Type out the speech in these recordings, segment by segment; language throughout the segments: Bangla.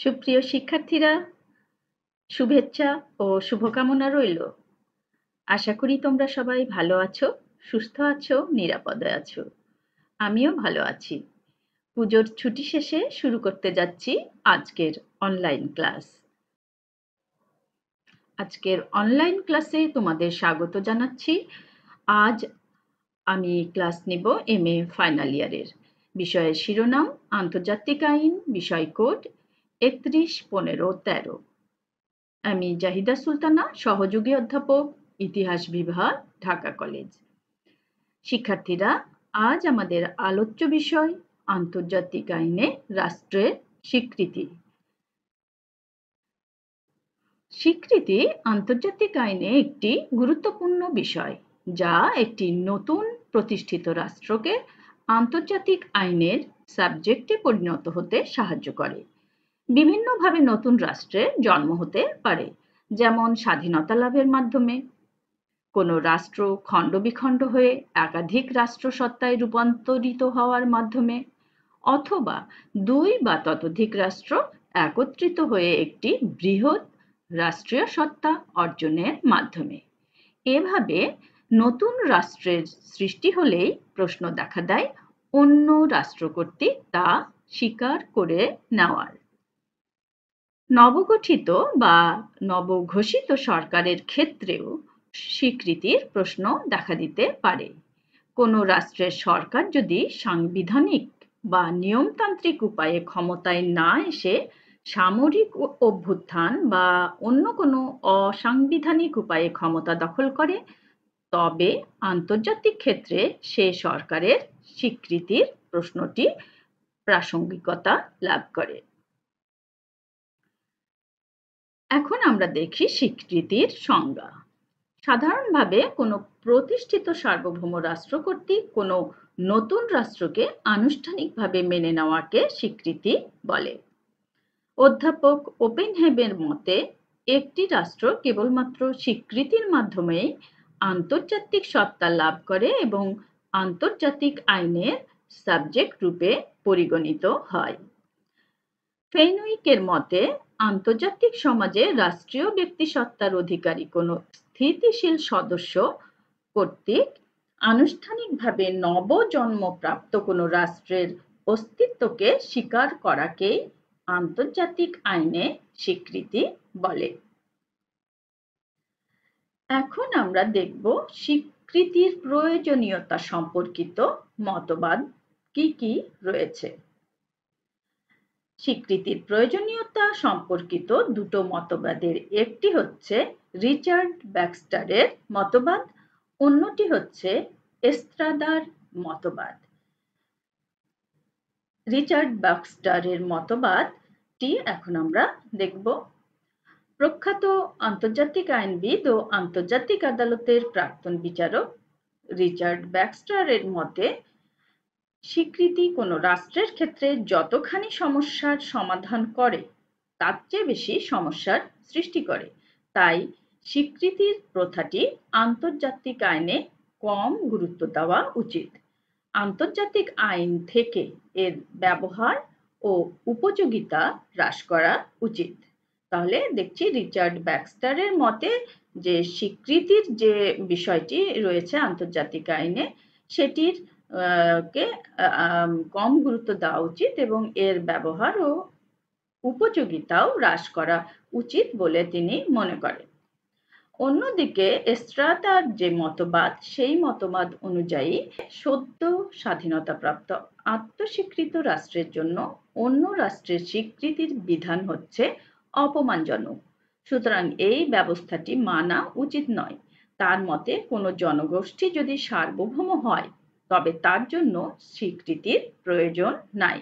সুপ্রিয় শিক্ষার্থীরা, শুভেচ্ছা ও শুভকামনা রইল। আশা করি তোমরা সবাই ভালো আছো, সুস্থ আছো, নিরাপদে আছো। আমিও ভালো আছি। পুজোর ছুটি শেষে শুরু করতে যাচ্ছি আজকের অনলাইন ক্লাস। আজকের অনলাইন ক্লাসে তোমাদের স্বাগত জানাচ্ছি। আজ আমি ক্লাস নেব MA ফাইনাল ইয়ারের। বিষয়ের শিরোনাম আন্তর্জাতিক আইন, বিষয় কোড ৩১-১৫-১৩। আমি জাহিদা সুলতানা, সহযোগী অধ্যাপক, ইতিহাস বিভাগ, ঢাকা কলেজ। শিক্ষার্থীরা, আজ আমাদের আলোচ্য বিষয় আন্তর্জাতিক আইনে রাষ্ট্রের স্বীকৃতি। স্বীকৃতি আন্তর্জাতিক আইনে একটি গুরুত্বপূর্ণ বিষয়, যা একটি নতুন প্রতিষ্ঠিত রাষ্ট্রকে আন্তর্জাতিক আইনের সাবজেক্টে পরিণত হতে সাহায্য করে। বিভিন্নভাবে নতুন রাষ্ট্রের জন্ম হতে পারে, যেমন স্বাধীনতা লাভের মাধ্যমে, কোনো রাষ্ট্র খণ্ড-বিখণ্ড হয়ে একাধিক রাষ্ট্রসত্তায় রূপান্তরিত হওয়ার মাধ্যমে, অথবা দুই বা ততোধিক রাষ্ট্র একত্রিত হয়ে একটি বৃহৎ রাষ্ট্রীয় সত্তা অর্জনের মাধ্যমে। এভাবে নতুন রাষ্ট্রের সৃষ্টি হলেই প্রশ্ন দেখা দেয় অন্য রাষ্ট্র কর্তৃক তা স্বীকার করে নেওয়ার। নবগঠিত বা নবঘোষিত সরকারের ক্ষেত্রেও স্বীকৃতির প্রশ্ন দেখা দিতে পারে। কোনো রাষ্ট্রের সরকার যদি সাংবিধানিক বা নিয়মতান্ত্রিক উপায়ে ক্ষমতায় না এসে সামরিক অভ্যুত্থান বা অন্য কোনো অসাংবিধানিক উপায়ে ক্ষমতা দখল করে, তবে আন্তর্জাতিক ক্ষেত্রে সে সরকারের স্বীকৃতির প্রশ্নটি প্রাসঙ্গিকতা লাভ করে। এখন আমরা দেখি স্বীকৃতির সংজ্ঞা। সাধারণভাবে কোনো প্রতিষ্ঠিত সার্বভৌম রাষ্ট্র কর্তৃক কোনো নতুন রাষ্ট্রকে আনুষ্ঠানিকভাবে মেনে নেওয়াকে স্বীকৃতি বলে। অধ্যাপক ওপেনহেইমের মতে, একটি রাষ্ট্র কেবলমাত্র স্বীকৃতির মাধ্যমেই আন্তর্জাতিক সত্তা লাভ করে এবং আন্তর্জাতিক আইনের সাবজেক্ট রূপে পরিগণিত হয়। ফেইনউইকের মতে, আন্তর্জাতিক সমাজে রাষ্ট্রীয় ব্যক্তিসত্তার অধিকারী কোনো স্থিতিশীল সদস্য কর্তৃক আনুষ্ঠানিকভাবে নবজন্মপ্রাপ্ত কোনো রাষ্ট্রের অস্তিত্বকে স্বীকার করাকেই আন্তর্জাতিক আইনে স্বীকৃতি বলে। এখন আমরা দেখব স্বীকৃতির প্রয়োজনীয়তা সম্পর্কিত মতবাদ কি কি রয়েছে। স্বীকৃতির প্রয়োজনীয়তা সম্পর্কিত দুটো মতবাদের একটি হচ্ছে রিচার্ড ব্যাক্সটারের মতবাদ, অন্যটি হচ্ছে এস্ত্রাদার মতবাদ। রিচার্ড ব্যাক্সটারের মতবাদটি এখন আমরা দেখব। প্রখ্যাত আন্তর্জাতিক আইনবিদ ও আন্তর্জাতিক আদালতের প্রাক্তন বিচারক রিচার্ড ব্যাক্সটারের মতে, স্বীকৃতি কোনো রাষ্ট্রের ক্ষেত্রে যতখানি সমস্যার সমাধান করে তার চেয়ে বেশি সমস্যার সৃষ্টি করে। তাই স্বীকৃতির প্রথাটি আন্তর্জাতিক আইনে কম গুরুত্ব দেওয়া উচিত। আন্তর্জাতিক আইন থেকে এর ব্যবহার ও উপযোগিতা হ্রাস করা উচিত। তাহলে দেখছি রিচার্ড ব্যাক্সটারের মতে যে স্বীকৃতির যে বিষয়টি রয়েছে আন্তর্জাতিক আইনে, সেটির কে কম গুরুত্ব দেওয়া উচিত এবং এর ব্যবহার ও উপযোগিতাও হ্রাস করা উচিত বলে তিনি মনে করেন। অন্যদিকে এস্ত্রাদার যে মতবাদ, সেই মতবাদ অনুযায়ী সদ্য স্বাধীনতাপ্রাপ্ত আত্মস্বীকৃত রাষ্ট্রের জন্য অন্য রাষ্ট্রের স্বীকৃতির বিধান হচ্ছে অপমানজনক, সুতরাং এই ব্যবস্থাটি মানা উচিত নয়। তার মতে, কোনো জনগোষ্ঠী যদি সার্বভৌম হয় তবে তার জন্য স্বীকৃতির প্রয়োজন নাই।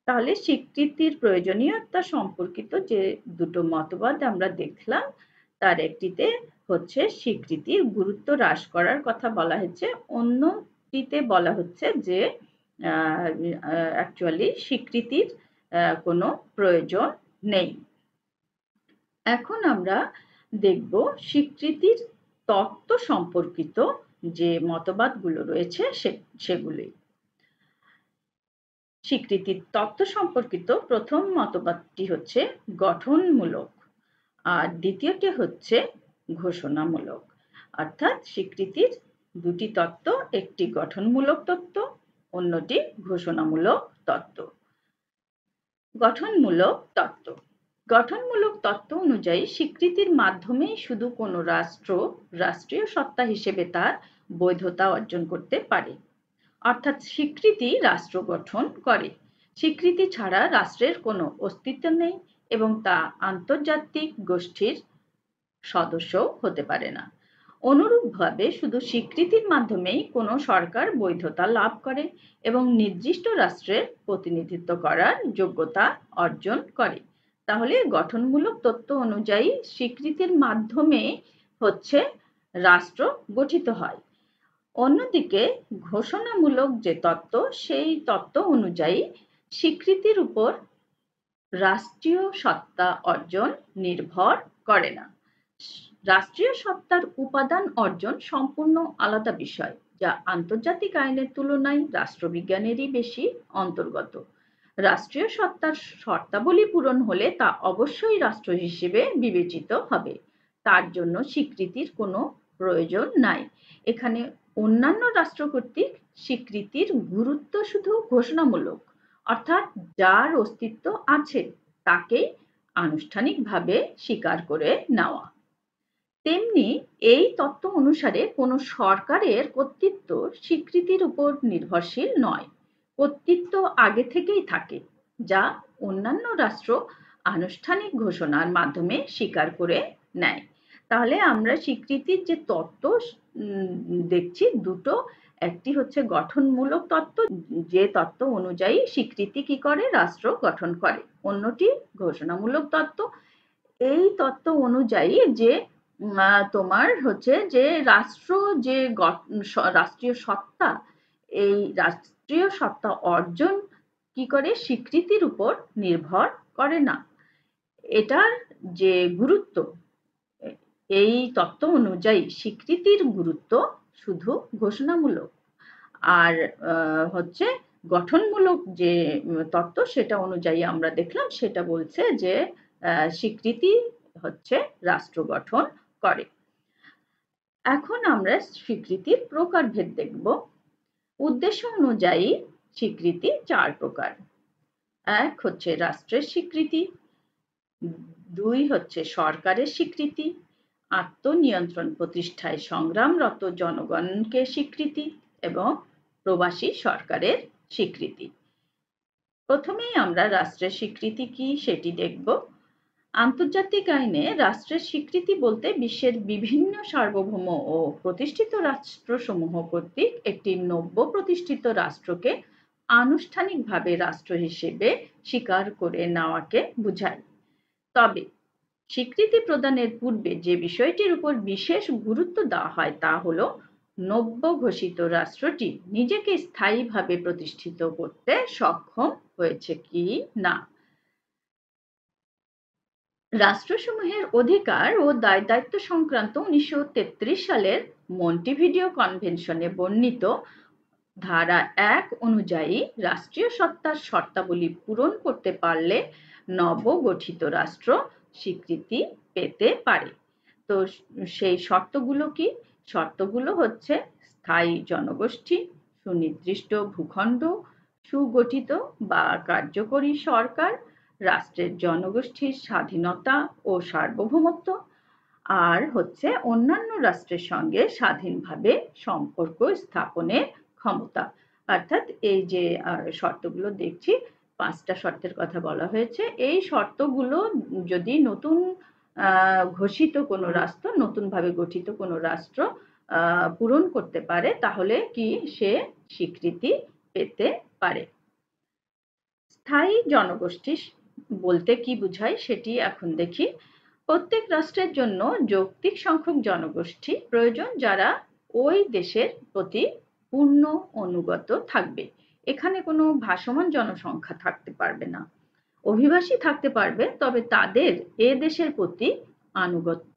তাহলে স্বীকৃতির প্রয়োজনীয়তা সম্পর্কিত যে দুটো মতবাদ আমরা দেখলাম, তার একটিতে হচ্ছে স্বীকৃতির গুরুত্ব হ্রাস করার কথা বলা হয়েছে, অন্যটিতে বলা হচ্ছে যে অ্যাকচুয়ালি স্বীকৃতির কোনো প্রয়োজন নেই। এখন আমরা দেখব স্বীকৃতির তত্ত্ব সম্পর্কিত যে মতবাদগুলো রয়েছে সেগুলি। স্বীকৃতির তত্ত্ব সম্পর্কিত প্রথম মতবাদটি হচ্ছে গঠনমূলক, আর দ্বিতীয়টি হচ্ছে ঘোষণামূলক। অর্থাৎ স্বীকৃতির দুটি তত্ত্ব, একটি গঠনমূলক তত্ত্ব, অন্যটি ঘোষণামূলক তত্ত্ব। গঠনমূলক তত্ত্ব। গঠনমূলক তত্ত্ব অনুযায়ী স্বীকৃতির মাধ্যমেই শুধু কোনো রাষ্ট্র রাষ্ট্রীয় সত্তা হিসেবে তার বৈধতা অর্জন করতে পারে। অর্থাৎ স্বীকৃতি রাষ্ট্র গঠন করে। স্বীকৃতি ছাড়া রাষ্ট্রের কোনো অস্তিত্ব নেই এবং তা আন্তর্জাতিক গোষ্ঠীর সদস্যও হতে পারে না। অনুরূপভাবে শুধু স্বীকৃতির মাধ্যমেই কোনো সরকার বৈধতা লাভ করে এবং নির্দিষ্ট রাষ্ট্রের প্রতিনিধিত্ব করার যোগ্যতা অর্জন করে। তাহলে গঠনমূলক তত্ত্ব অনুযায়ী স্বীকৃতির মাধ্যমে হচ্ছে রাষ্ট্র গঠিত হয়। অন্যদিকে ঘোষণামূলক যে তত্ত্ব, সেই তত্ত্ব অনুযায়ী স্বীকৃতির উপর রাষ্ট্রীয় সত্তা অর্জন নির্ভর করে না। রাষ্ট্রীয় সত্তার উপাদান অর্জন সম্পূর্ণ আলাদা বিষয়, যা আন্তর্জাতিক আইনের তুলনায় রাষ্ট্রবিজ্ঞানেরই বেশি অন্তর্গত। রাষ্ট্রীয় সত্তার শর্তাবলী পূরণ হলে তা অবশ্যই রাষ্ট্র হিসেবে বিবেচিত হবে। তার জন্য স্বীকৃতির কোনো প্রয়োজন নাই। এখানে অন্যান্য রাষ্ট্র কর্তৃক স্বীকৃতির গুরুত্ব শুধু ঘোষণামূলক, অর্থাৎ যার অস্তিত্ব আছে তাকেই আনুষ্ঠানিকভাবে স্বীকার করে নেওয়া। তেমনি এই তত্ত্ব অনুসারে কোনো সরকারের কর্তৃত্ব স্বীকৃতির উপর নির্ভরশীল নয়। কর্তৃত্ব আগে থেকেই থাকে, যা অন্যান্য রাষ্ট্র আনুষ্ঠানিক ঘোষণার মাধ্যমে স্বীকার করে নেয়। তাহলে আমরা স্বীকৃতির যে তত্ত্ব দেখছি দুটো, একটি হচ্ছে গঠনমূলক তত্ত্ব, যে তত্ত্ব অনুযায়ী স্বীকৃতি কি করে রাষ্ট্র গঠন করে, অন্যটি ঘোষণামূলক তত্ত্ব। এই তত্ত্ব অনুযায়ী যে তোমার হচ্ছে যে রাষ্ট্র যে রাষ্ট্রীয় সত্তা, এই রাষ্ট্রীয় সত্তা অর্জন কি করে স্বীকৃতির উপর নির্ভর করে না। এটার যে গুরুত্ব, এই তত্ত্ব অনুযায়ী স্বীকৃতির গুরুত্ব শুধু ঘোষণামূলক, আর হচ্ছে গঠনমূলক যে তত্ত্ব সেটা অনুযায়ী আমরা দেখলাম, সেটা বলছে যে স্বীকৃতি হচ্ছে রাষ্ট্র গঠন করে। এখন আমরা স্বীকৃতির প্রকারভেদ দেখব। উদ্দেশ্য অনুযায়ী স্বীকৃতি চার প্রকার। এক হচ্ছে রাষ্ট্রের স্বীকৃতি, দুই হচ্ছে সরকারের স্বীকৃতি, আত্মনিয়ন্ত্রণ প্রতিষ্ঠায় সংগ্রামরত জনগণকে স্বীকৃতি, এবং প্রবাসী সরকারের স্বীকৃতি। প্রথমেই আমরা রাষ্ট্রের স্বীকৃতি কি সেটি দেখব। আন্তর্জাতিক আইনে রাষ্ট্রের স্বীকৃতি বলতে বিশ্বের বিভিন্ন সার্বভৌম ও প্রতিষ্ঠিত রাষ্ট্রসমূহ কর্তৃক একটি নব্য প্রতিষ্ঠিত রাষ্ট্রকে আনুষ্ঠানিকভাবে রাষ্ট্র হিসেবে স্বীকার করে নেওয়াকে বোঝায়। তবে স্বীকৃতি প্রদানের পূর্বে যে বিষয়টির উপর বিশেষ গুরুত্ব দেওয়া হয় তা হলো নব্য ঘোষিত রাষ্ট্রটি নিজেকে স্থায়ীভাবে প্রতিষ্ঠিত করতে সক্ষম হয়েছে কি না। রাষ্ট্রসমূহের অধিকার ও দায়-দায়িত্ব সংক্রান্ত 1933 সালের মন্টিভিডিও কনভেনশনে বর্ণিত ধারা 1 অনুযায়ী রাষ্ট্রীয় সত্তার শর্তাবলী পূরণ করতে পারলে নবগঠিত রাষ্ট্র স্বীকৃতি পেতে পারে। তো সেই শর্তগুলো কি? শর্তগুলো হচ্ছে স্থায়ী জনগোষ্ঠী, সুনির্দিষ্ট ভূখণ্ড, সুগঠিত বা কার্যকরী সরকার, রাষ্ট্রের জনগোষ্ঠীর স্বাধীনতা ও সার্বভৌমত্ব, আর হচ্ছে অন্যান্য রাষ্ট্রের সঙ্গে স্বাধীনভাবে সম্পর্ক স্থাপনের ক্ষমতা। অর্থাৎ এই যে শর্তগুলো দেখছি, 5টা শর্তের কথা বলা হয়েছে। এই শর্তগুলো যদি নতুন ঘোষিত কোনো রাষ্ট্র, নতুনভাবে গঠিত কোনো রাষ্ট্র পূরণ করতে পারে তাহলে কি সে স্বীকৃতি পেতে পারে। স্থায়ী জনগোষ্ঠী বলতে কি বোঝায় সেটি এখন দেখি। প্রত্যেক রাষ্ট্রের জন্য যৌক্তিক সংখ্যক জনগোষ্ঠী প্রয়োজন যারা ওই দেশের প্রতি পূর্ণ অনুগত থাকবে। এখানে কোনো ভাসমান জনসংখ্যা থাকতে পারবে না। অভিবাসী থাকতে পারবে, তবে তাদের এ দেশের প্রতি আনুগত্য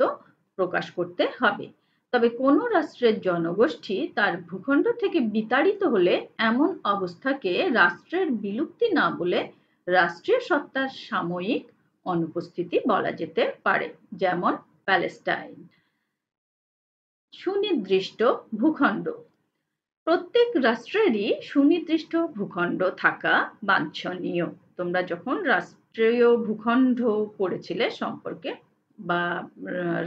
প্রকাশ করতে হবে। তবে কোনো রাষ্ট্রের জনগোষ্ঠী তার ভূখণ্ড থেকে বিতাড়িত হলে এমন অবস্থাকে রাষ্ট্রের বিলুপ্তি না বলে রাষ্ট্রীয় সত্তার সাময়িক অনুপস্থিতি বলা যেতে পারে, যেমন প্যালেস্টাইন। সুনির্দিষ্ট ভূখণ্ড। প্রত্যেক রাষ্ট্রেরই সুনির্দিষ্ট ভূখণ্ড থাকা বাঞ্ছনীয়। তোমরা যখন রাষ্ট্রীয় ভূখণ্ড পড়েছিলে সম্পর্কে বা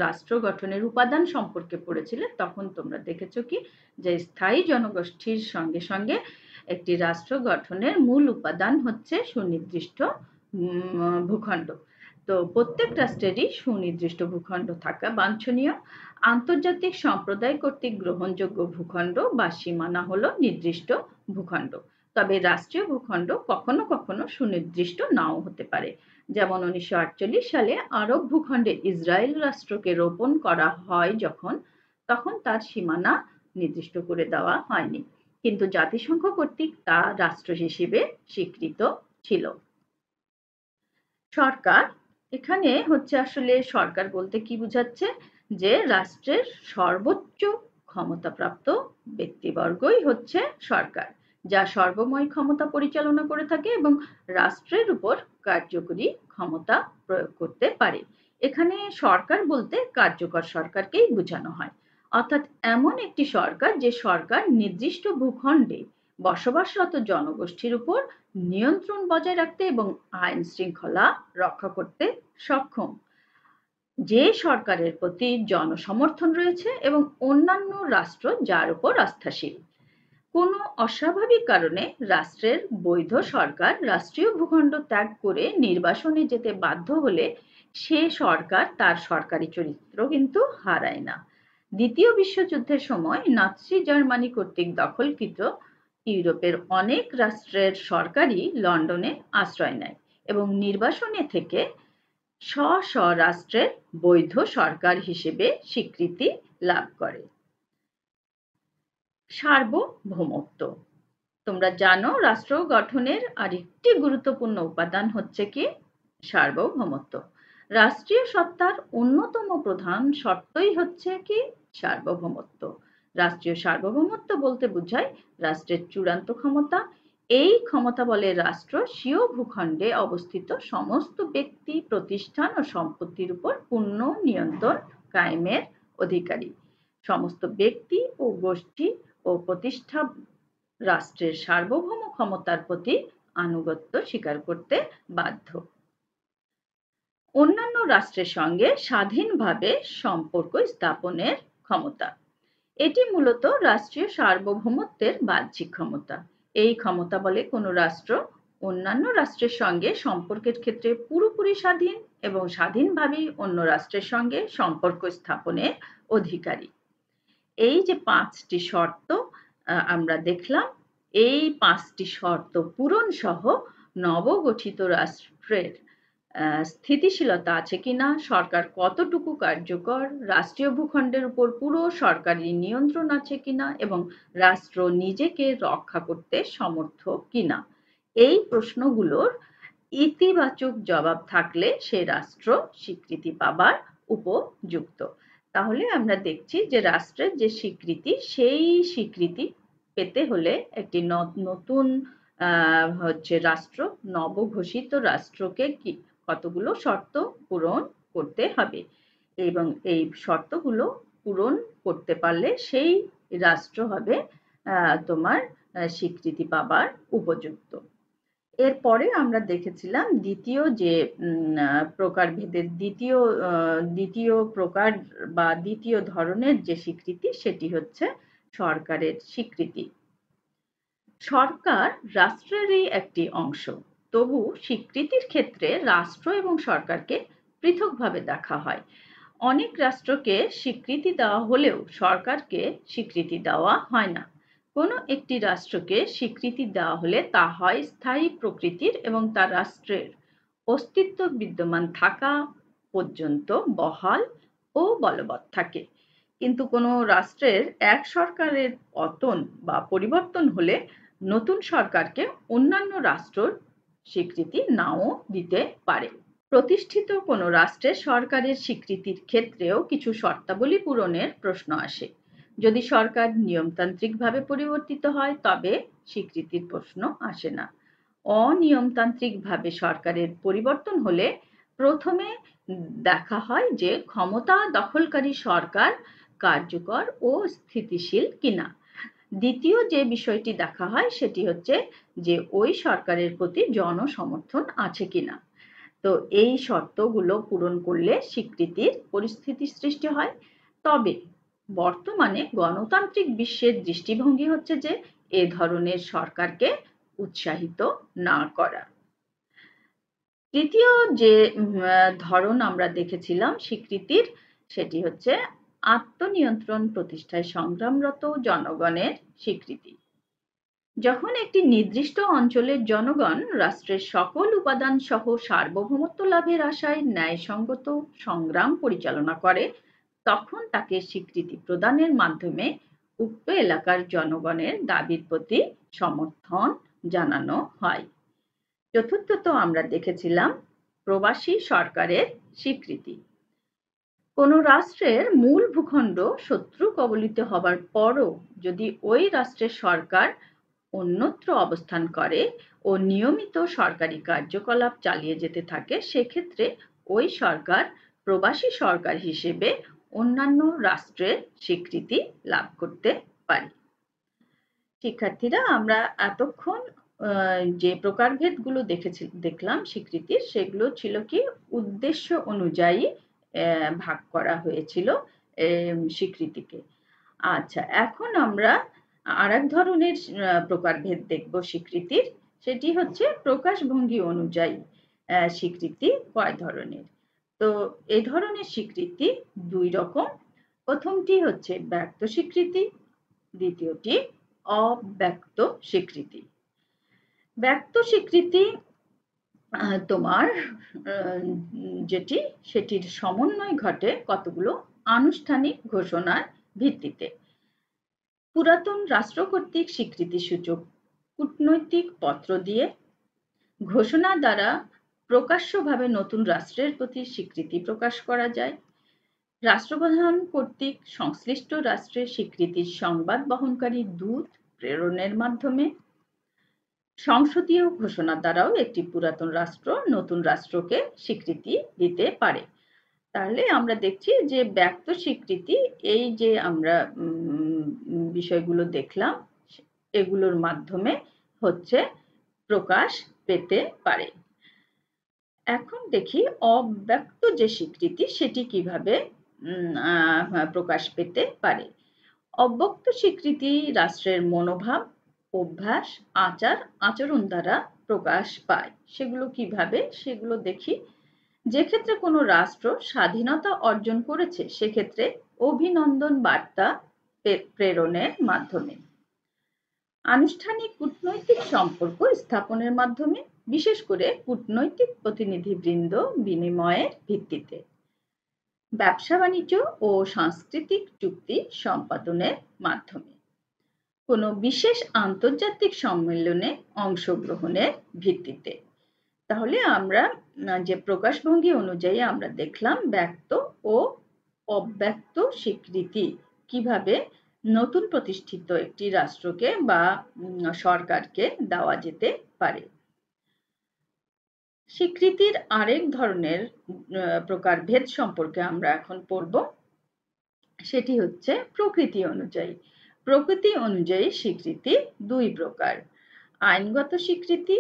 রাষ্ট্র গঠনের উপাদান সম্পর্কে পড়েছিলে, তখন তোমরা দেখেছো কি যে স্থায়ী জনগোষ্ঠীর সঙ্গে সঙ্গে একটি রাষ্ট্র গঠনের মূল উপাদান হচ্ছে সুনির্দিষ্ট ভূখণ্ড। তো প্রত্যেক রাষ্ট্রেরই সুনির্দিষ্ট ভূখণ্ড থাকা বাঞ্ছনীয়। আন্তর্জাতিক সম্প্রদায় কর্তৃক গ্রহণযোগ্য ভূখণ্ড বা সীমানা হলো নির্দিষ্ট ভূখণ্ড। তবে রাষ্ট্রীয় ভূখণ্ড কখনো কখনো সুনির্দিষ্ট নাও হতে পারে। যেমন 1948 সালে আরব ভূখণ্ডে ইসরায়েল রাষ্ট্রকে রোপণ করা হয় তখন তার সীমানা নির্দিষ্ট করে দেওয়া হয়নি, কিন্তু জাতিসংঘ কর্তৃক তা রাষ্ট্র হিসেবে স্বীকৃত ছিল। সরকার, এখানে হচ্ছে আসলে সরকার বলতে কি বোঝাচ্ছে, যে রাষ্ট্রের সর্বোচ্চ ক্ষমতাপ্রাপ্ত ব্যক্তিবর্গই হচ্ছে সরকার, যা সর্বময় ক্ষমতা পরিচালনা করে থাকে এবং রাষ্ট্রের উপর কার্যকরী ক্ষমতা প্রয়োগ করতে পারে। এখানে সরকার বলতে কার্যকর সরকারকেই বোঝানো হয়, অর্থাৎ এমন একটি সরকার যে সরকার নির্দিষ্ট ভূখণ্ডে বসবাসরত জনগোষ্ঠীর উপর নিয়ন্ত্রণ বজায় রাখতে এবং আইন শৃঙ্খলা রক্ষা করতে সক্ষম, যে সরকারের প্রতি জনসমর্থন রয়েছে এবং অন্যান্য রাষ্ট্র যার উপর আস্থাশীল। কোনো অস্বাভাবিক কারণে রাষ্ট্রের বৈধ সরকার রাষ্ট্রীয় ভূখণ্ড ত্যাগ করে নির্বাসনে যেতে বাধ্য হলে সে সরকার তার সরকারি চরিত্র কিন্তু হারায় না। দ্বিতীয় বিশ্বযুদ্ধের সময় নাৎসি জার্মানি কর্তৃক দখলকৃত ইউরোপের অনেক রাষ্ট্রের সরকারই লন্ডনে আশ্রয় নেয় এবং নির্বাসনে থেকে স্ব স্ব রাষ্ট্রের বৈধ সরকার হিসেবে স্বীকৃতি লাভ করে। সার্বভৌমত্ব। তোমরা জানো রাষ্ট্র গঠনের আরেকটি গুরুত্বপূর্ণ উপাদান হচ্ছে কি সার্বভৌমত্ব। রাষ্ট্রীয় সত্তার অন্যতম প্রধান শর্তই হচ্ছে কি সার্বভৌমত্ব। রাষ্ট্রীয় সার্বভৌমত্ব বলতে বোঝায় রাষ্ট্রের চূড়ান্ত ক্ষমতা। এই ক্ষমতা বলে রাষ্ট্র স্বীয় ভূখণ্ডে অবস্থিত সমস্ত ব্যক্তি, প্রতিষ্ঠান ও সম্পত্তির উপর পূর্ণ নিয়ন্ত্রণ কায়েমের অধিকারী। সমস্ত ব্যক্তি ও গোষ্ঠী ও প্রতিষ্ঠান রাষ্ট্রের সার্বভৌম ক্ষমতার প্রতি আনুগত্য স্বীকার করতে বাধ্য। অন্যান্য রাষ্ট্রের সঙ্গে স্বাধীনভাবে সম্পর্ক স্থাপনের ক্ষমতা। এটি মূলত রাষ্ট্রীয় সার্বভৌমত্বের বাহ্যিক ক্ষমতা। এই ক্ষমতা বলে কোনো রাষ্ট্র অন্যান্য রাষ্ট্রের সঙ্গে সম্পর্কের ক্ষেত্রে পুরোপুরি স্বাধীন এবং স্বাধীনভাবেই অন্য রাষ্ট্রের সঙ্গে সম্পর্ক স্থাপনের অধিকারী। এই যে 5টি শর্ত আমরা দেখলাম, এই 5টি শর্ত পূরণ সহ নবগঠিত রাষ্ট্রের স্থিতিশীলতা আছে কিনা, সরকার কতটুকু কার্যকর, রাষ্ট্রীয় ভূখণ্ডের উপর পুরো সরকারি নিয়ন্ত্রণ আছে কিনা এবং রাষ্ট্র নিজেকে রক্ষা করতে সমর্থ কিনা, এই প্রশ্নগুলোর ইতিবাচক জবাব থাকলে সে রাষ্ট্র স্বীকৃতি পাবার উপযুক্ত। তাহলে আমরা দেখছি যে রাষ্ট্রের যে স্বীকৃতি, সেই স্বীকৃতি পেতে হলে একটি নতুন হচ্ছে রাষ্ট্র, নবঘোষিত রাষ্ট্রকে কি কতগুলো শর্ত পূরণ করতে হবে এবং এই শর্তগুলো পূরণ করতে পারলে সেই রাষ্ট্র হবে তোমার স্বীকৃতি পাবার উপযুক্ত। এরপরে আমরা দেখেছিলাম দ্বিতীয় যে প্রকারভেদের দ্বিতীয় প্রকার বা দ্বিতীয় ধরনের যে স্বীকৃতি, সেটি হচ্ছে সরকারের স্বীকৃতি। সরকার রাষ্ট্রেরই একটি অংশ, তবু স্বীকৃতির ক্ষেত্রে রাষ্ট্র এবং সরকারকে পৃথকভাবে দেখা হয়। অনেক রাষ্ট্রকে স্বীকৃতি দেওয়া হলেও সরকারকে স্বীকৃতি দেওয়া হয় না। কোনো একটি রাষ্ট্রকে স্বীকৃতি দেওয়া হলে তা হয় স্থায়ী প্রকৃতির এবং তা রাষ্ট্রের অস্তিত্ব বিদ্যমান থাকা পর্যন্ত বহাল ও বলবৎ থাকে। কিন্তু কোনো রাষ্ট্রের এক সরকারের পতন বা পরিবর্তন হলে নতুন সরকারকে অন্যান্য রাষ্ট্র স্বীকৃতি নাও দিতে পারে। প্রতিষ্ঠিত কোনো রাষ্ট্রের সরকারের স্বীকৃতির ক্ষেত্রেও কিছু শর্তাবলী পূরণের প্রশ্ন আসে। যদি সরকার নিয়মতান্ত্রিকভাবে পরিবর্তিত হয় তবে স্বীকৃতির প্রশ্ন আসে না। অনিয়মতান্ত্রিকভাবে সরকারের পরিবর্তন হলে প্রথমে দেখা হয় যে ক্ষমতা দখলকারী সরকার কার্যকর ও স্থিতিশীল কিনা। দ্বিতীয় যে বিষয়টি দেখা হয় সেটি হচ্ছে যে ওই সরকারের প্রতি জনসমর্থন আছে কিনা। তো এই শর্তগুলো পূরণ করলে স্বীকৃতির পরিস্থিতি সৃষ্টি হয়। তবে বর্তমানে গণতান্ত্রিক বিশ্বের দৃষ্টিভঙ্গি হচ্ছে যে এ ধরনের সরকারকে উৎসাহিত না করা। তৃতীয় যে ধরন আমরা দেখেছিলাম স্বীকৃতির, সেটি হচ্ছে আত্মনিয়ন্ত্রণ প্রতিষ্ঠায় সংগ্রামরত জনগণের স্বীকৃতি। যখন একটি নির্দিষ্ট অঞ্চলের জনগণ রাষ্ট্রের সকল উপাদান সহ সার্বভৌমত্ব লাভের আশায় ন্যায়সঙ্গত সংগ্রাম পরিচালনা করে, তখন তাকে স্বীকৃতি প্রদানের মাধ্যমে উক্ত এলাকার জনগণের দাবির প্রতি সমর্থন জানানো হয়। চতুর্থত আমরা দেখেছিলাম প্রবাসী সরকারের স্বীকৃতি। কোনো রাষ্ট্রের মূল ভূখণ্ড শত্রু কবলিত হবার পরও যদি ওই রাষ্ট্রের সরকার অন্যত্র অবস্থান করে ও নিয়মিত সরকারি কার্যকলাপ চালিয়ে যেতে থাকে, সেক্ষেত্রে ওই সরকার প্রবাসী সরকার হিসেবে অন্যান্য রাষ্ট্রের স্বীকৃতি লাভ করতে পারে। শিক্ষার্থীরা, আমরা এতক্ষণ যে প্রকারভেদগুলো দেখলাম স্বীকৃতির, সেগুলো ছিল কি উদ্দেশ্য অনুযায়ী ভাগ করা হয়েছিল স্বীকৃতিকে। আচ্ছা, এখন আমরা আরেক ধরনের প্রকারভেদ দেখব স্বীকৃতির। সেটি হচ্ছে প্রকাশভঙ্গি অনুযায়ী স্বীকৃতি কয় ধরনের। তো এই ধরনের স্বীকৃতি দুই রকম। প্রথমটি হচ্ছে ব্যক্ত স্বীকৃতি, দ্বিতীয়টি অব্যক্ত স্বীকৃতি। ব্যক্ত স্বীকৃতি তোমার যেটি, সেটির সমন্বয় ঘটে কতগুলো আনুষ্ঠানিক ঘোষণার ভিত্তিতে। পুরাতন রাষ্ট্র কর্তৃক স্বীকৃতিসূচক কূটনৈতিক পত্র দিয়ে, ঘোষণা দ্বারা প্রকাশ্যভাবে নতুন রাষ্ট্রের প্রতি স্বীকৃতি প্রকাশ করা যায়, রাষ্ট্রপ্রধান কর্তৃক সংশ্লিষ্ট রাষ্ট্রের স্বীকৃতির সংবাদ বহনকারী দূত প্রেরণের মাধ্যমে, সংসদীয় ঘোষণা দ্বারাও একটি পুরাতন রাষ্ট্র নতুন রাষ্ট্রকে স্বীকৃতি দিতে পারে। তাহলে আমরা দেখছি যে ব্যক্ত স্বীকৃতি, এই যে আমরা বিষয়গুলো দেখলাম, এগুলোর মাধ্যমে হচ্ছে প্রকাশ পেতে পারে। এখন দেখি অব্যক্ত যে স্বীকৃতি, সেটি কিভাবে প্রকাশ পেতে পারে। অব্যক্ত স্বীকৃতি রাষ্ট্রের মনোভাব, অভ্যাস, আচার আচরণ দ্বারা প্রকাশ পায়। সেগুলো কিভাবে, সেগুলো দেখি। যে ক্ষেত্রে কোনো রাষ্ট্র স্বাধীনতা অর্জন করেছে, সেক্ষেত্রে অভিনন্দন বার্তা প্রেরণের মাধ্যমে, আনুষ্ঠানিক কূটনৈতিক সম্পর্ক স্থাপনের মাধ্যমে, বিশেষ করে কূটনৈতিক প্রতিনিধিবৃন্দ বিনিময়ের ভিত্তিতে, ব্যবসা বাণিজ্য ও সাংস্কৃতিক চুক্তি সম্পাদনের মাধ্যমে, কোনো বিশেষ আন্তর্জাতিক সম্মেলনে অংশগ্রহণের ভিত্তিতে। তাহলে আমরা যে প্রকাশভঙ্গি অনুযায়ী আমরা দেখলাম ব্যক্ত ও অব্যক্ত স্বীকৃতি কিভাবে নতুন প্রতিষ্ঠিত একটি রাষ্ট্রকে বা সরকারকে দেওয়া যেতে পারে। স্বীকৃতির আরেক ধরনের প্রকারভেদ সম্পর্কে আমরা এখন পড়ব। সেটি হচ্ছে প্রকৃতি অনুযায়ী। প্রকৃতি অনুযায়ী স্বীকৃতি দুই প্রকার: আইনগত স্বীকৃতি,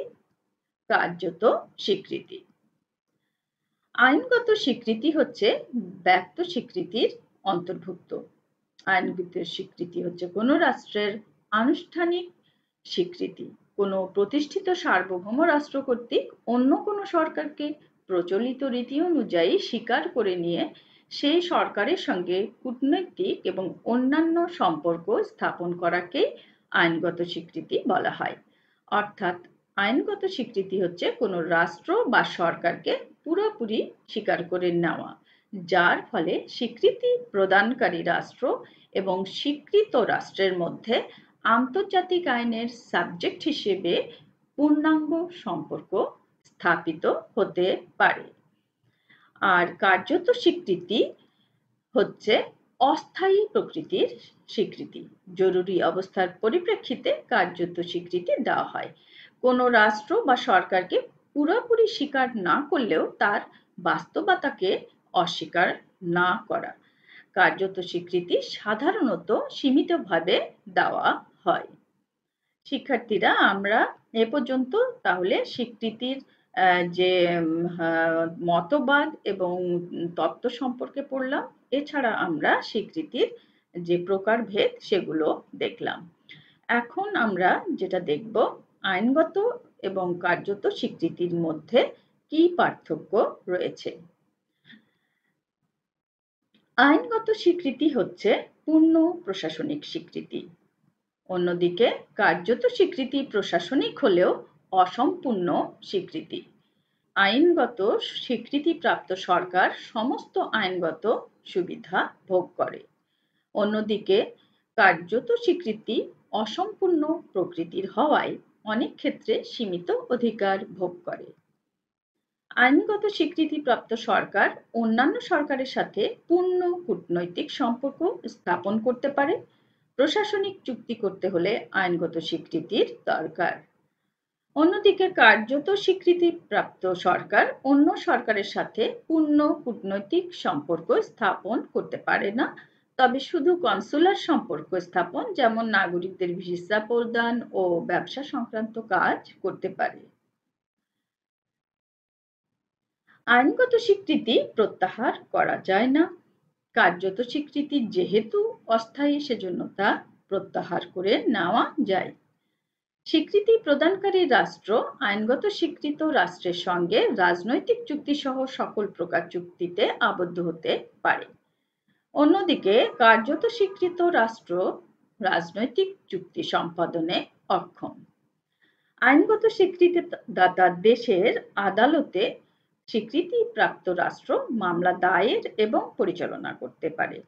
কার্যত স্বীকৃতি। আইনগত স্বীকৃতি হচ্ছে ব্যক্ত স্বীকৃতির অন্তর্ভুক্ত। আইনগত স্বীকৃতি হচ্ছে কোনো রাষ্ট্রের আনুষ্ঠানিক স্বীকৃতি, কোনো প্রতিষ্ঠিত সার্বভৌম রাষ্ট্র কর্তৃক অন্য কোনো সরকারকে প্রচলিত রীতি অনুযায়ী স্বীকার করে নিয়ে সেই সরকারের সঙ্গে কূটনৈতিক এবং অন্যান্য সম্পর্ক স্থাপন করাকেই আইনগত স্বীকৃতি বলা হয়। অর্থাৎ আইনগত স্বীকৃতি হচ্ছে কোনো রাষ্ট্র বা সরকারকে পুরোপুরি স্বীকার করে নেওয়া, যার ফলে স্বীকৃতি প্রদানকারী রাষ্ট্র এবং স্বীকৃত রাষ্ট্রের মধ্যে আন্তর্জাতিক আইনের সাবজেক্ট হিসেবে পূর্ণাঙ্গ সম্পর্ক স্থাপিত হতে পারে। আর কার্যত স্বীকৃতি হচ্ছে অস্থায়ী প্রকৃতির স্বীকৃতি। জরুরি অবস্থার পরিপ্রেক্ষিতে কার্যত স্বীকৃতি দেওয়া হয়। কোনো রাষ্ট্র বা সরকারকে পুরোপুরি স্বীকার না করলেও তার বাস্তবতাকে অস্বীকার না করা। কার্যত স্বীকৃতি সাধারণত সীমিতভাবে দেওয়া হয়। শিক্ষার্থীরা, আমরা এ পর্যন্ত তাহলে স্বীকৃতির যে মতবাদ এবং তত্ত্ব সম্পর্কে পড়লাম। এছাড়া আমরা স্বীকৃতির যে প্রকারভেদ সেগুলো দেখলাম। এখন আমরা যেটা দেখব, আইনগত এবং কার্যত স্বীকৃতির মধ্যে কি পার্থক্য রয়েছে। আইনগত স্বীকৃতি হচ্ছে পূর্ণ প্রশাসনিক স্বীকৃতি। অন্যদিকে কার্যত স্বীকৃতি প্রশাসনিক হলেও অসম্পূর্ণ স্বীকৃতি। আইনগত স্বীকৃতিপ্রাপ্ত সরকার সমস্ত আইনগত সুবিধা ভোগ করে। অন্যদিকে কার্যত স্বীকৃতি অসম্পূর্ণ প্রকৃতির হওয়ায় অনেক ক্ষেত্রে সীমিত অধিকার ভোগ করে। আইনগত স্বীকৃতিপ্রাপ্ত সরকার অন্যান্য সরকারের সাথে পূর্ণ কূটনৈতিক সম্পর্ক স্থাপন করতে পারে। প্রশাসনিক চুক্তি করতে হলে আইনগত স্বীকৃতির দরকার। অন্যদিকে কার্যত স্বীকৃতিপ্রাপ্ত সরকার অন্য সরকারের সাথে পূর্ণ কূটনৈতিক সম্পর্ক স্থাপন করতে পারে না, তবে শুধু কনসুলার সম্পর্ক স্থাপন, যেমন নাগরিকদের ভিসা প্রদান ও ব্যবসা সংক্রান্ত কাজ করতে পারে। আইনগত স্বীকৃতি প্রত্যাহার করা যায় না। কার্যত স্বীকৃতি যেহেতু অস্থায়ী, সেজন্য তা প্রত্যাহার করে নেওয়া যায়। স্বীকৃতি প্রদানকারী রাষ্ট্র আইনগত স্বীকৃত রাষ্ট্রের সঙ্গে রাজনৈতিক চুক্তি সহ সকল প্রকার চুক্তিতে আবদ্ধ হতে পারে। অন্যদিকে কার্যত স্বীকৃত রাষ্ট্র রাজনৈতিক চুক্তি সম্পাদনে অক্ষম। আইনগত স্বীকৃতিদাতা দেশের আদালতে স্বীকৃতিপ্রাপ্ত রাষ্ট্র মামলা দায়ের এবং পরিচালনা করতে পারে।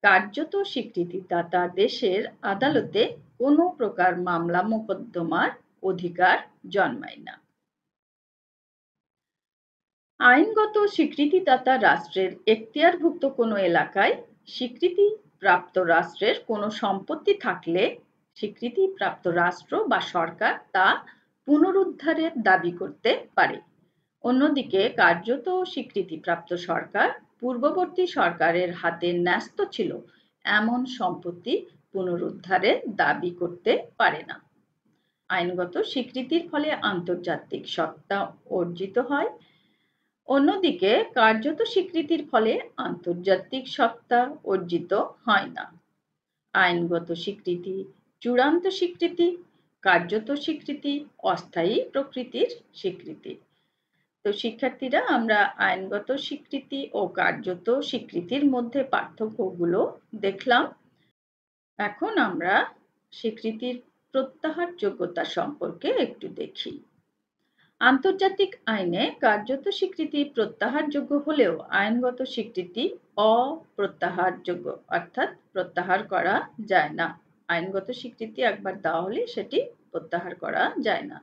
কার্যত স্বীকৃতিদাতা দেশের আদালতে কোনো প্রকার মামলা মোকদ্দমার অধিকার জন্মায় না। আইনগত স্বীকৃতিদাতা রাষ্ট্রের এখতিয়ারভুক্ত কোনো এলাকায় স্বীকৃতিপ্রাপ্ত রাষ্ট্রের কোনো সম্পত্তি থাকলে স্বীকৃতিপ্রাপ্ত রাষ্ট্র বা সরকার তা পুনরুদ্ধারের দাবি করতে পারে। অন্যদিকে কার্যত স্বীকৃতিপ্রাপ্ত সরকার পূর্ববর্তী সরকারের হাতে ন্যস্ত ছিল এমন সম্পত্তি পুনরুদ্ধারের দাবি করতে পারে না। আইনগত স্বীকৃতির ফলে আন্তর্জাতিক সত্তা অর্জিত হয়। অন্যদিকে কার্যত স্বীকৃতির ফলে আন্তর্জাতিক সত্তা অর্জিত হয় না। আইনগত স্বীকৃতি চূড়ান্ত স্বীকৃতি, কার্যত স্বীকৃতি অস্থায়ী প্রকৃতির স্বীকৃতি। তো শিক্ষার্থীরা, আমরা আইনগত স্বীকৃতি ও কার্যত স্বীকৃতির মধ্যে পার্থক্যগুলো দেখলাম। এখন আমরা স্বীকৃতির প্রত্যাহার যোগ্যতা সম্পর্কে একটু দেখি। আন্তর্জাতিক আইনে কার্যত স্বীকৃতি প্রত্যাহারযোগ্য হলেও আইনগত স্বীকৃতি অপ্রত্যাহারযোগ্য, অর্থাৎ প্রত্যাহার করা যায় না। আইনগত স্বীকৃতি একবার দেওয়া হলে সেটি প্রত্যাহার করা যায় না।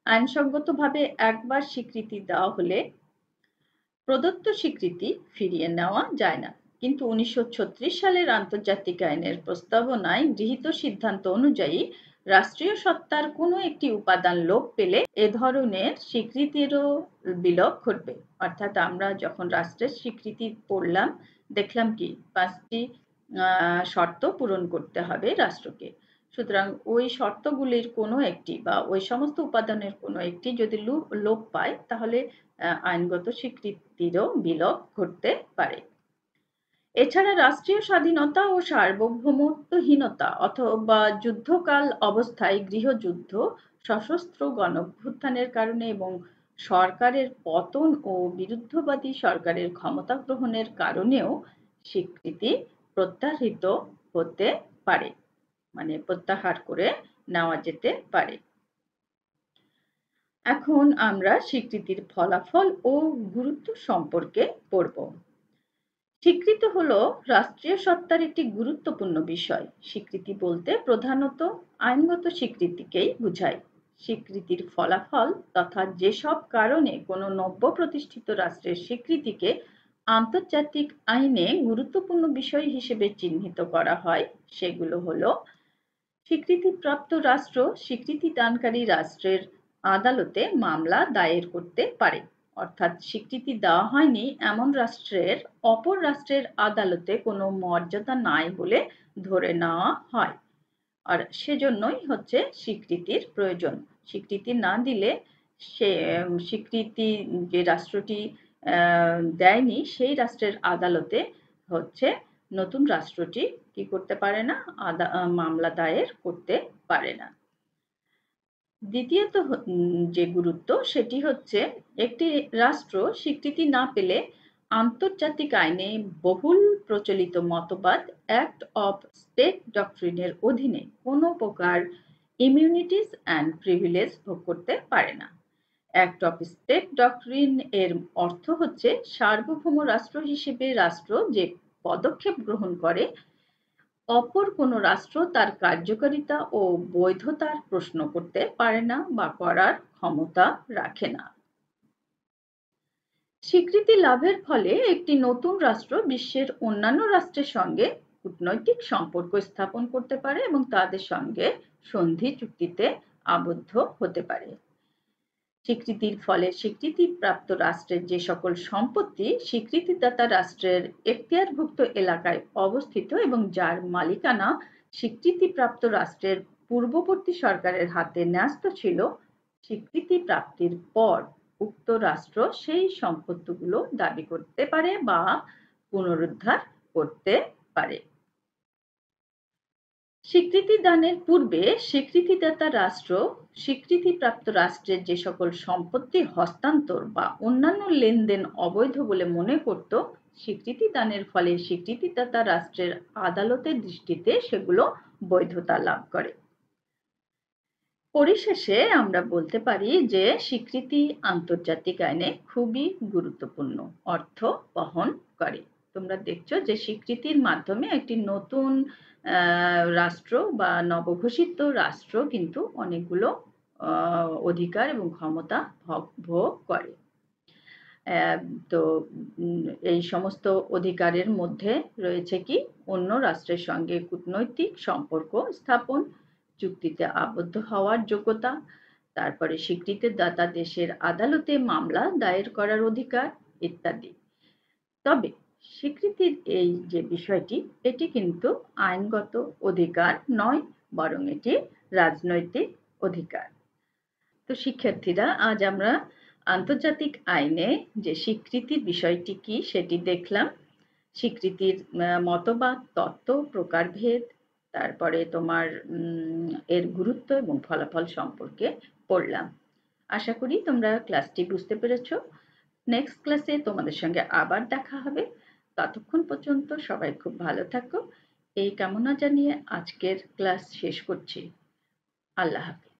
আইনসঙ্গতভাবে একবার স্বীকৃতি দেওয়া হলে প্রদত্ত স্বীকৃতি ফিরিয়ে নেওয়া যায় না। কিন্তু 1936 সালের আন্তর্জাতিক আইনের প্রস্তাবনায় গৃহীত সিদ্ধান্ত অনুযায়ী রাষ্ট্রীয় সত্তার কোনো একটি উপাদান লোপ পেলে এ ধরনের স্বীকৃতিরও বিলোপ ঘটবে। অর্থাৎ আমরা যখন রাষ্ট্রের স্বীকৃতি পড়লাম, দেখলাম কি 5টি শর্ত পূরণ করতে হবে রাষ্ট্রকে। সুতরাং ওই শর্তগুলির কোনো একটি বা ওই সমস্ত উপাদানের কোনো একটি যদি লোপ পায়, তাহলে আইনগত স্বীকৃতিরও বিলোপ ঘটতে পারে। এছাড়া রাষ্ট্রীয় স্বাধীনতা ও সার্বভৌমত্বহীনতা অথবা যুদ্ধকাল অবস্থায় গৃহযুদ্ধ, সশস্ত্র গণঅভ্যুত্থানের কারণে এবং সরকারের পতন ও বিরুদ্ধবাদী সরকারের ক্ষমতা গ্রহণের কারণেও স্বীকৃতি প্রত্যাহৃত হতে পারে, মানে প্রত্যাহার করে নেওয়া যেতে পারে। এখন আমরা স্বীকৃতির ফলাফল ও গুরুত্ব সম্পর্কে পড়ব। স্বীকৃতি হলো রাষ্ট্রীয় সত্তার একটি গুরুত্বপূর্ণ বিষয়। স্বীকৃতি বলতে প্রধানত আইনগত স্বীকৃতিকেই বোঝায়। স্বীকৃতির ফলাফল তথা যেসব কারণে কোনো নব্য প্রতিষ্ঠিত রাষ্ট্রের স্বীকৃতিকে আন্তর্জাতিক আইনে গুরুত্বপূর্ণ বিষয় হিসেবে চিহ্নিত করা হয় সেগুলো হলো স্বীকৃতিপ্রাপ্ত রাষ্ট্র স্বীকৃতি দানকারী রাষ্ট্রের আদালতে মামলা দায়ের করতে পারে, অর্থাৎ স্বীকৃতি দেওয়া হয়নি এমন রাষ্ট্রের অপর রাষ্ট্রের আদালতে কোনো মর্যাদা নাই বলে ধরে নেওয়া হয়, আর সেজন্যই হচ্ছে স্বীকৃতির প্রয়োজন। স্বীকৃতি না দিলে সে স্বীকৃতি যে রাষ্ট্রটি দেয়নি সেই রাষ্ট্রের আদালতে হচ্ছে নতুন রাষ্ট্রটি কি করতে পারে না, মামলা দায়ের করতে পারে না। দ্বিতীয়ত যে গুরুত্ব সেটি হচ্ছে একটি রাষ্ট্র স্বীকৃতি না পেলে আন্তর্জাতিক আইনে বহুল প্রচলিত মতবাদ অ্যাক্ট অফ স্টেট ডক্ট্রিনের অধীনে কোনো প্রকার ইমিউনিটিস অ্যান্ড প্রিভিলেজ ভোগ করতে পারে না। অ্যাক্ট অফ স্টেট ডক্ট্রিন এর অর্থ হচ্ছে সার্বভৌম রাষ্ট্র হিসেবে রাষ্ট্র যে পদক্ষেপ গ্রহণ করে অপর কোনো রাষ্ট্র তার কার্যকারিতা ও বৈধতার প্রশ্ন করতে পারে না বা করার ক্ষমতা রাখে না। স্বীকৃতি লাভের ফলে একটি নতুন রাষ্ট্র বিশ্বের অন্যান্য রাষ্ট্রের সঙ্গে কূটনৈতিক সম্পর্ক স্থাপন করতে পারে এবং তাদের সঙ্গে সন্ধি চুক্তিতে আবদ্ধ হতে পারে। স্বীকৃতির ফলে স্বীকৃতিপ্রাপ্ত রাষ্ট্রের যে সকল সম্পত্তি স্বীকৃতিদাতা রাষ্ট্রের এখতিয়ারভুক্ত এলাকায় অবস্থিত এবং যার মালিকানা স্বীকৃতিপ্রাপ্ত রাষ্ট্রের পূর্ববর্তী সরকারের হাতে ন্যস্ত ছিল, স্বীকৃতি প্রাপ্তির পর উক্ত রাষ্ট্র সেই সম্পত্তিগুলো দাবি করতে পারে বা পুনরুদ্ধার করতে পারে। স্বীকৃতি দানের পূর্বে স্বীকৃতিদাতা রাষ্ট্র স্বীকৃতিপ্রাপ্ত রাষ্ট্রের যে সকল সম্পত্তি হস্তান্তর বা অন্যান্য লেনদেন অবৈধ বলে মনে করত, স্বীকৃতি দানের ফলে স্বীকৃতিদাতা রাষ্ট্রের আদালতের দৃষ্টিতে সেগুলো বৈধতা লাভ করে। পরিশেষে আমরা বলতে পারি যে স্বীকৃতি আন্তর্জাতিক আইনে খুবই গুরুত্বপূর্ণ অর্থ বহন করে। তোমরা দেখছো যে স্বীকৃতির মাধ্যমে একটি নতুন রাষ্ট্র বা নবঘোষিত রাষ্ট্র কিন্তু অনেকগুলো অধিকার এবং ক্ষমতা ভোগ করে। তো এই সমস্ত অধিকারের মধ্যে রয়েছে কি অন্য রাষ্ট্রের সঙ্গে কূটনৈতিক সম্পর্ক স্থাপন, চুক্তিতে আবদ্ধ হওয়ার যোগ্যতা, তারপরে স্বীকৃতিদাতা দেশের আদালতে মামলা দায়ের করার অধিকার ইত্যাদি। তবে স্বীকৃতির এই যে বিষয়টি এটি কিন্তু আইনগত অধিকার নয়, বরং এটি রাজনৈতিক অধিকার। তো শিক্ষার্থীরা, আজ আমরা আন্তর্জাতিক আইনে যে স্বীকৃতির বিষয়টি কি সেটি দেখলাম। স্বীকৃতির মতবাদ, তত্ত্ব, প্রকারভেদ, তারপরে তোমার এর গুরুত্ব এবং ফলাফল সম্পর্কে পড়লাম। আশা করি তোমরা ক্লাসটি বুঝতে পেরেছো। নেক্সট ক্লাসে তোমাদের সঙ্গে আবার দেখা হবে। ততক্ষণ পর্যন্ত সবাই খুব ভালো থাকো এই কামনা জানিয়ে আজকের ক্লাস শেষ করছি। আল্লাহ হাফেজ।